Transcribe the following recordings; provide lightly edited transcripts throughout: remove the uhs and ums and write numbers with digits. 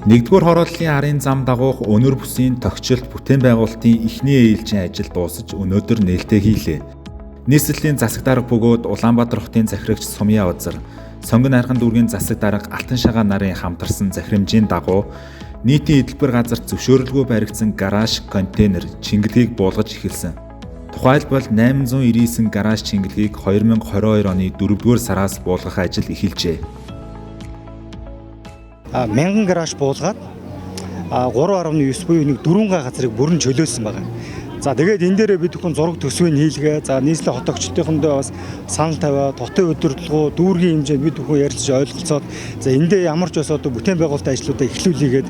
Нэгдүгээр хорооллын арын зам дагуух өнөр бүсийн тогтчлт бүтээн байгуулалтын эхний ээлжийн ажил дуусаж өнөөдөр нээлттэй хийлээ. Нийслэлийн засаг дарга бөгөөд Улаанбаатар хотын захирагч Сумья Узар, Сонгон хайрхан дүүргийн засаг дарга Алтан шагаа нарын хамтарсан захирамжийн дагуу нийтийн эдэлбэр газарт зөвшөөрлгүй баригдсан гараж, контейнер, чингэлгийг буулгаж эхэлсэн. Тухайлбал 899 гараж чингэлгийг 2022 оны 4-р сараас буулгах ажил эхэлжээ. 1000 гараж буулгаад 3.9 буюу нэг 4 газрыг бүрэн чөлөөсөн байгаа. За тэгээд энэ дээрээ бид бүхэн зураг төсвийг хийлгээ. За нийслэлийн хот тогтчлтынхондоо бас санал тавиа, хотын удирдлагуу, дүүргийн хэмжээнд бид бүхэн ярилцж ойлголцоод за эндээ ямар ч бас одоо бүтээн байгуулалтын ажлуудаа эхлүүлээгээд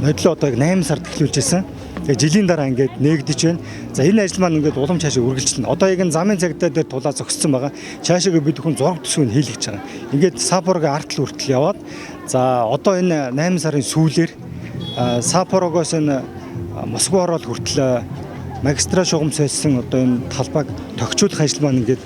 модлоо одоо 8 сард эхлүүлжсэн. Тэгээ жилийн дараа ингээд нээгдэж байна. За энэ ажил маань ингээд улам цаашаа үргэлжлэнэ. Одоо яг энэ замын цагдаа дээр тулаа зогссон байгаа. Цаашаа бид бүхэн зураг төсвийг хийлгэж байгаа. Ингээд Саппорогийн артл хүртэл яваад за одоо энэ 8 сарын сүүлээр Саппорогоос энэ Москва орол хүртэл магистрат шугам сольсон одоо энэ талбайг тогтчлох ажил маань ингээд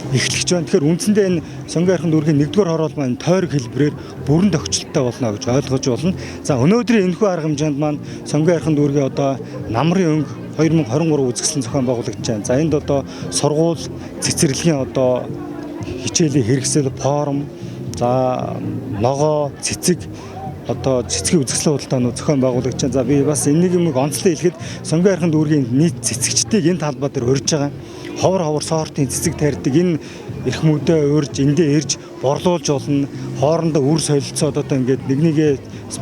эхлэж байна. Тэгэхээр үндсэндээ энэ Сонгон хайрхан дүүргийн 1-р хороол маань тойрог хэлбэрээр бүрэн тогтчлттой болно гэж ойлгож болно. За өнөөдрийн энэхүү арга хэмжээнд маань Сонгон хайрхан дүүргийн одоо намрын өнгө 2023 үзэсгэлэн зохион байгуулагдаж байна. За энд одоо сургууль, цэцэрлэгийн одоо хичээлийн хэрэгсэл, форум, за лого, цэцэг одоо цэцгийн үзэсгэлэн худалдаанууд зохион байгуулагдаж байна. За би бас энийг юм онцлог хэлэхэд Сонгон хайрхан дүүргийн нийт цэцэгчдийг энэ талбай дээр урьж байгаа. Ховор сортын цэцэг тарьдаг энэ эрхмүүдээ урьж эндээ ирж борлуулж болно. Хоорондоо үр солилцоод одоо ингээд нэгнийгээ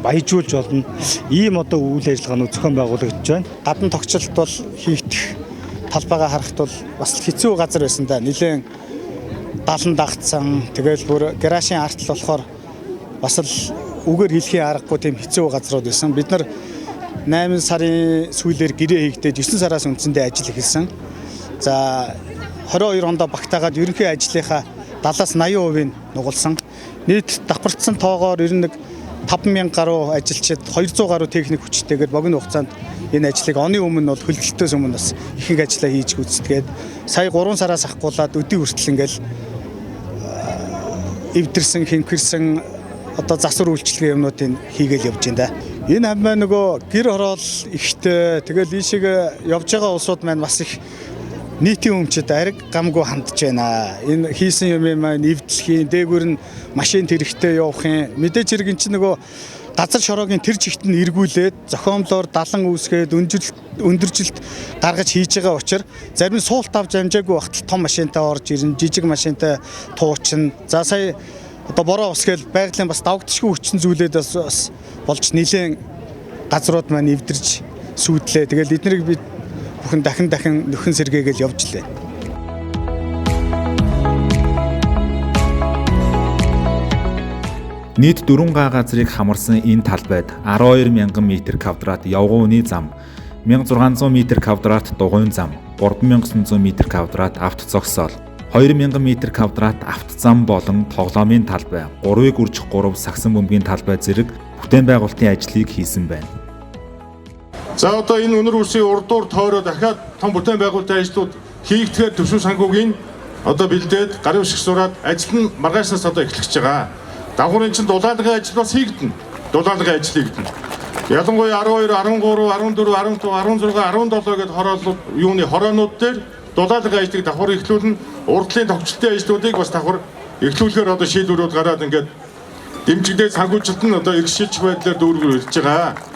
баяжуулж болно. Ийм одоо үйл ажиллагаанууд зохион байгуулагдаж байна. Гадна тогтчлт бол хийгдэх талбайгаа харахад бол бас хэцүү газар байсан да. Нилээн далан дагцсан. Тэгэл бүр гаражийн артл болохоор бас л үгээр хэлхийн аргагүй тийм хэцүү газрууд байсан. Бид нар 8 сарын сүүлээр гэрээ хийгдээд 9 сараас үндсэндээ ажил эхэлсэн. За 22 онд багтаагаад ерөнхий ажлынхаа 70-80% нугалсан. Нийт давхарцсан тоогоор 95,000 гаруй ажилчид 200 гаруй техник хүчтэйгээр богино хугацаанд энэ ажлыг оны өмнө бол хөлтөлтөөс өмнө бас ихэнх ажлаа хийж гүйцэтгээд сая 3 сараас ахгуулаад өдий хүртэл ингээл эвдэрсэн, хинхэрсэн одоо засвар үйлчлэгээ юмнуудыг хийгээл явж байна да. Энэ хамаа нөгөө гэр хороол ихтэй тэгэл ийшээ явж байгаа улсууд маань бас их нийтийн өмчөд ариг гамгүй хандж байна. Энэ хийсэн юм маань эвдлэхийн, дээгүүр нь машин тэрэгтэй явахын мэдээж хэрэг эн чинь нөгөө газар шороогийн тэр чигт нь эргүүлээд зохиомлоор далан үүсгээд өндөржилт гаргаж хийж байгаа учраас зарим суулт авч амжаагүй багтал том машинтай орж ирнэ, жижиг машинтай туучна. За сая одоо бороо усгээл байгалийн бас давгдшгүй хүчин зүйлээд бас болж нэлээд газрууд маань эвдэрж сүйдлээ. Тэгэл эднийг бид бүхэн дахин нөхөн сэргээгээл явж лээ. Нийт 4 га газрыг хамарсан энэ талбайд 12,000 м2 явгууны зам, 1600 м2 дугуйн зам, 3900 м2 авто зогсоол, 2000 м2 автозам болон тоглоомын талбай, 3x3 сагсан бөмбөгийн талбай зэрэг бүтээн байгуулалтын ажлыг хийсэн байна. За одоо энэ өнөр үсгийн урдуур тойроо дахиад том бүтээн байгуулалтын ажлууд хийгдэхээр төвшин санхүүгийн одоо бэлдээд гарын үсэг сураад ажил нь маргаашнаас одоо эхлэж байгаа. Давхрын чинь дулаалгын ажил бас хийгдэнэ. Дулаалгын ажил хийгдэнэ. Ялангуяа 12, 13, 14, 15, 16, 17 гээд хороолууд юуны хороонууд дээр дулаалгын ажлыг давхар эхлүүлнэ. Урдлын тогтчлтын ажлуудыг бас давхар эхлүүлэхээр одоо шийдвэрүүд гараад ингээд дэмжигдээд санхүүжилт нь одоо эрх шилжих байдлаар дүүргэр ирж байгаа.